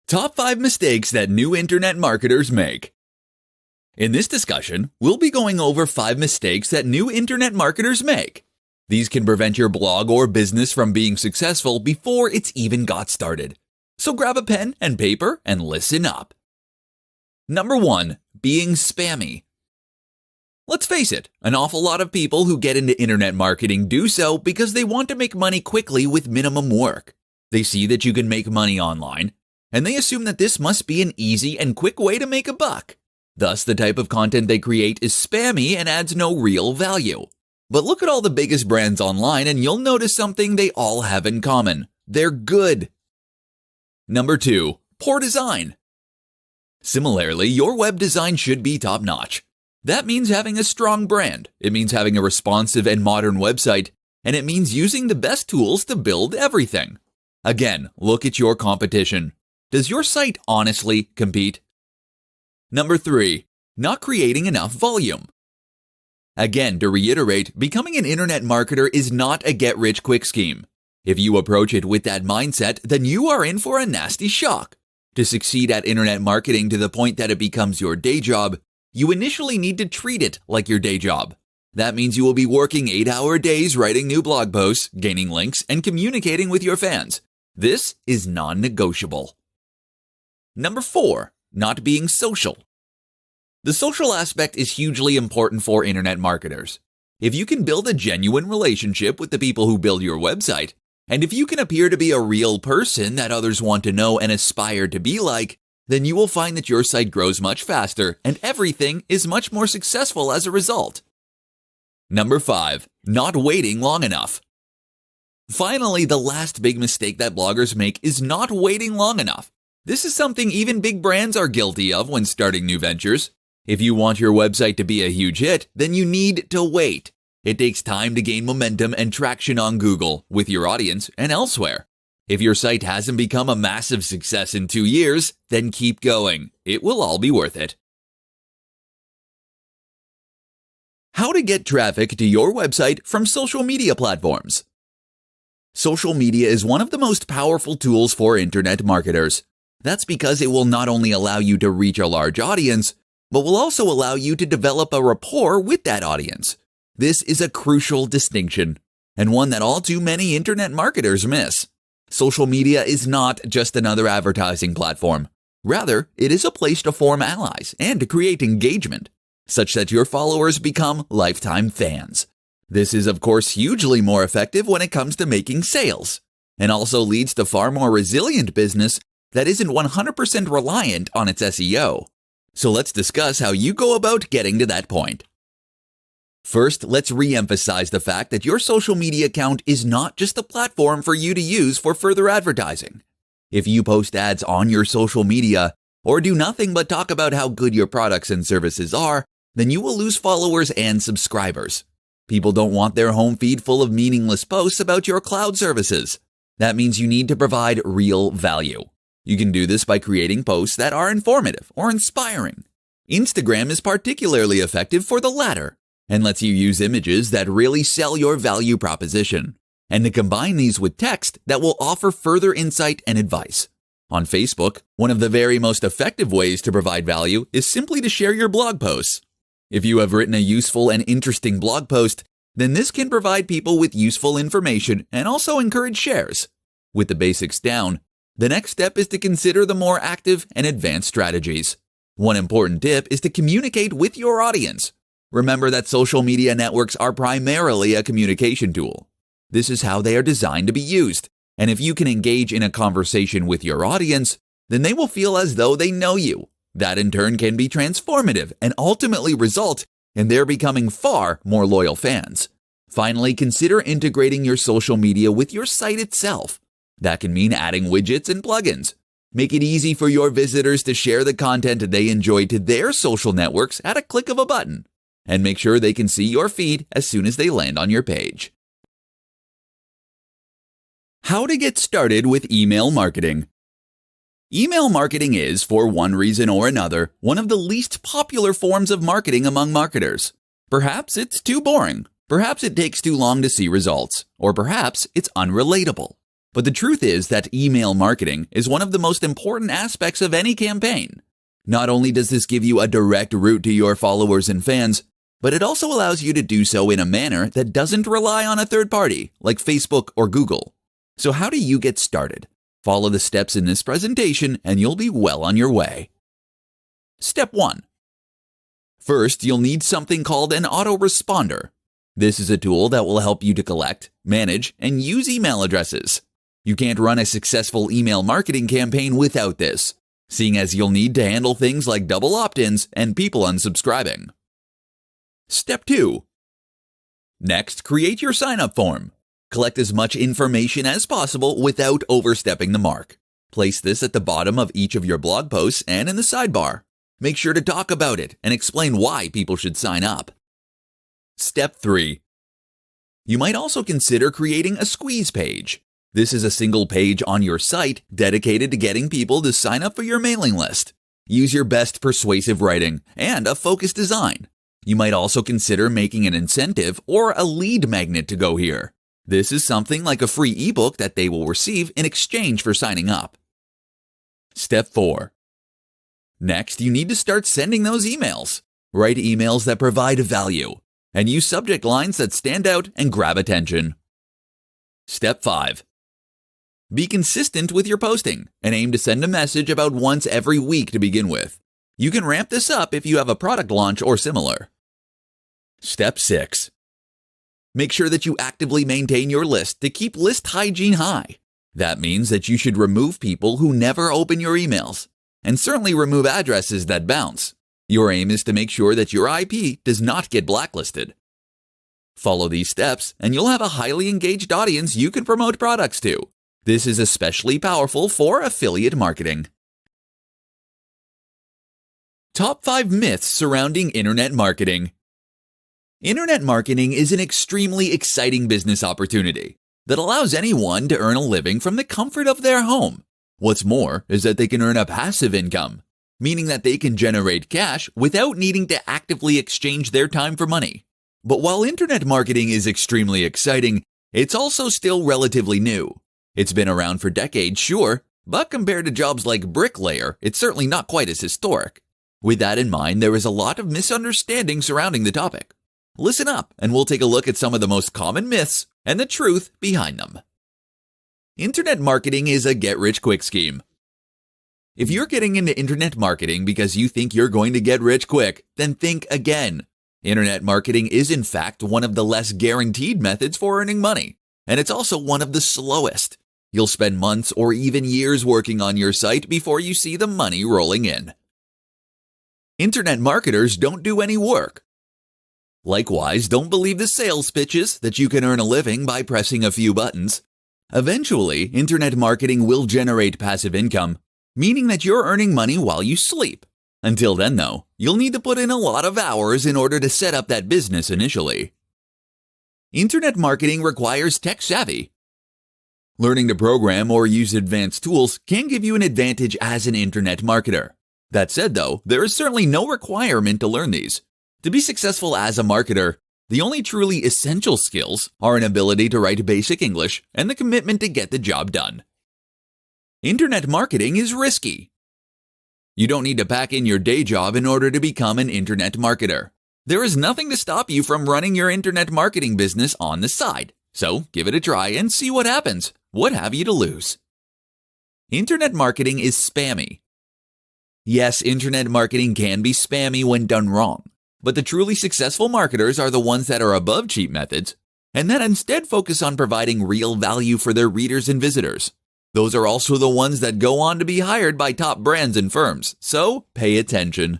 Top 5 mistakes that new internet marketers make. In this discussion, we'll be going over 5 mistakes that new internet marketers make. These can prevent your blog or business from being successful before it's even got started. So grab a pen and paper and listen up. Number 1. Being spammy. Let's face it, an awful lot of people who get into internet marketing do so because they want to make money quickly with minimum work. They see that you can make money online, and they assume that this must be an easy and quick way to make a buck. Thus, the type of content they create is spammy and adds no real value. But look at all the biggest brands online and you'll notice something they all have in common. They're good. Number 2. Poor design. Similarly, your web design should be top-notch. That means having a strong brand. It means having a responsive and modern website, and it means using the best tools to build everything. Again, look at your competition. Does your site honestly compete? Number 3. Not creating enough volume. Again, to reiterate, becoming an internet marketer is not a get-rich-quick scheme. If you approach it with that mindset, then you are in for a nasty shock. To succeed at internet marketing to the point that it becomes your day job, you initially need to treat it like your day job. That means you will be working 8-hour days writing new blog posts, gaining links, and communicating with your fans. This is non-negotiable. Number 4. Not being social. The social aspect is hugely important for internet marketers. If you can build a genuine relationship with the people who build your website, and if you can appear to be a real person that others want to know and aspire to be like, then you will find that your site grows much faster and everything is much more successful as a result. Number 5. Not waiting long enough. Finally, the last big mistake that bloggers make is not waiting long enough. This is something even big brands are guilty of when starting new ventures. If you want your website to be a huge hit, then you need to wait. It takes time to gain momentum and traction on Google, with your audience, and elsewhere. If your site hasn't become a massive success in 2 years, then keep going. It will all be worth it. How to get traffic to your website from social media platforms. Social media is one of the most powerful tools for internet marketers. That's because it will not only allow you to reach a large audience, but will also allow you to develop a rapport with that audience. This is a crucial distinction, and one that all too many internet marketers miss. Social media is not just another advertising platform. Rather, it is a place to form allies and to create engagement, such that your followers become lifetime fans. This is, of course, hugely more effective when it comes to making sales, and also leads to far more resilient business that isn't 100% reliant on its SEO. So let's discuss how you go about getting to that point. First, let's re-emphasize the fact that your social media account is not just a platform for you to use for further advertising. If you post ads on your social media or do nothing but talk about how good your products and services are, then you will lose followers and subscribers. People don't want their home feed full of meaningless posts about your cloud services. That means you need to provide real value. You can do this by creating posts that are informative or inspiring. Instagram is particularly effective for the latter and lets you use images that really sell your value proposition, and to combine these with text that will offer further insight and advice. On Facebook, one of the very most effective ways to provide value is simply to share your blog posts. If you have written a useful and interesting blog post, then this can provide people with useful information and also encourage shares. With the basics down, the next step is to consider the more active and advanced strategies. One important tip is to communicate with your audience. Remember that social media networks are primarily a communication tool. This is how they are designed to be used, and if you can engage in a conversation with your audience, then they will feel as though they know you. That in turn can be transformative and ultimately result in their becoming far more loyal fans. Finally, consider integrating your social media with your site itself. That can mean adding widgets and plugins. Make it easy for your visitors to share the content they enjoy to their social networks at a click of a button. And make sure they can see your feed as soon as they land on your page. How to get started with email marketing. Email marketing is, for one reason or another, one of the least popular forms of marketing among marketers. Perhaps it's too boring. Perhaps it takes too long to see results. Or perhaps it's unrelatable. But the truth is that email marketing is one of the most important aspects of any campaign. Not only does this give you a direct route to your followers and fans, but it also allows you to do so in a manner that doesn't rely on a third party like Facebook or Google. So how do you get started? Follow the steps in this presentation and you'll be well on your way. Step 1. First, you'll need something called an autoresponder. This is a tool that will help you to collect, manage, and use email addresses. You can't run a successful email marketing campaign without this, seeing as you'll need to handle things like double opt-ins and people unsubscribing. Step 2. Next, create your sign-up form. Collect as much information as possible without overstepping the mark. Place this at the bottom of each of your blog posts and in the sidebar. Make sure to talk about it and explain why people should sign up. Step 3. You might also consider creating a squeeze page. This is a single page on your site dedicated to getting people to sign up for your mailing list. Use your best persuasive writing and a focused design. You might also consider making an incentive or a lead magnet to go here. This is something like a free ebook that they will receive in exchange for signing up. Step 4. Next, you need to start sending those emails. Write emails that provide value, and use subject lines that stand out and grab attention. Step 5. Be consistent with your posting and aim to send a message about once every week to begin with. You can ramp this up if you have a product launch or similar. Step 6. Make sure that you actively maintain your list to keep list hygiene high. That means that you should remove people who never open your emails, and certainly remove addresses that bounce. Your aim is to make sure that your IP does not get blacklisted. Follow these steps and you'll have a highly engaged audience you can promote products to. This is especially powerful for affiliate marketing. Top 5 myths surrounding internet marketing. Internet marketing is an extremely exciting business opportunity that allows anyone to earn a living from the comfort of their home. What's more is that they can earn a passive income, meaning that they can generate cash without needing to actively exchange their time for money. But while internet marketing is extremely exciting, it's also still relatively new. It's been around for decades, sure, but compared to jobs like bricklayer, it's certainly not quite as historic. With that in mind, there is a lot of misunderstanding surrounding the topic. Listen up, and we'll take a look at some of the most common myths and the truth behind them. Internet marketing is a get-rich-quick scheme. If you're getting into internet marketing because you think you're going to get rich quick, then think again. Internet marketing is in fact one of the less guaranteed methods for earning money, and it's also one of the slowest. You'll spend months or even years working on your site before you see the money rolling in. Internet marketers don't do any work. Likewise, don't believe the sales pitches that you can earn a living by pressing a few buttons. Eventually, internet marketing will generate passive income, meaning that you're earning money while you sleep. Until then, though, you'll need to put in a lot of hours in order to set up that business initially. Internet marketing requires tech savvy. Learning to program or use advanced tools can give you an advantage as an internet marketer. That said, though, there is certainly no requirement to learn these. To be successful as a marketer, the only truly essential skills are an ability to write basic English and the commitment to get the job done. Internet marketing is risky. You don't need to pack in your day job in order to become an internet marketer. There is nothing to stop you from running your internet marketing business on the side. So give it a try and see what happens. What have you to lose? Internet marketing is spammy. Yes, internet marketing can be spammy when done wrong. But the truly successful marketers are the ones that are above cheap methods and that instead focus on providing real value for their readers and visitors. Those are also the ones that go on to be hired by top brands and firms, so pay attention.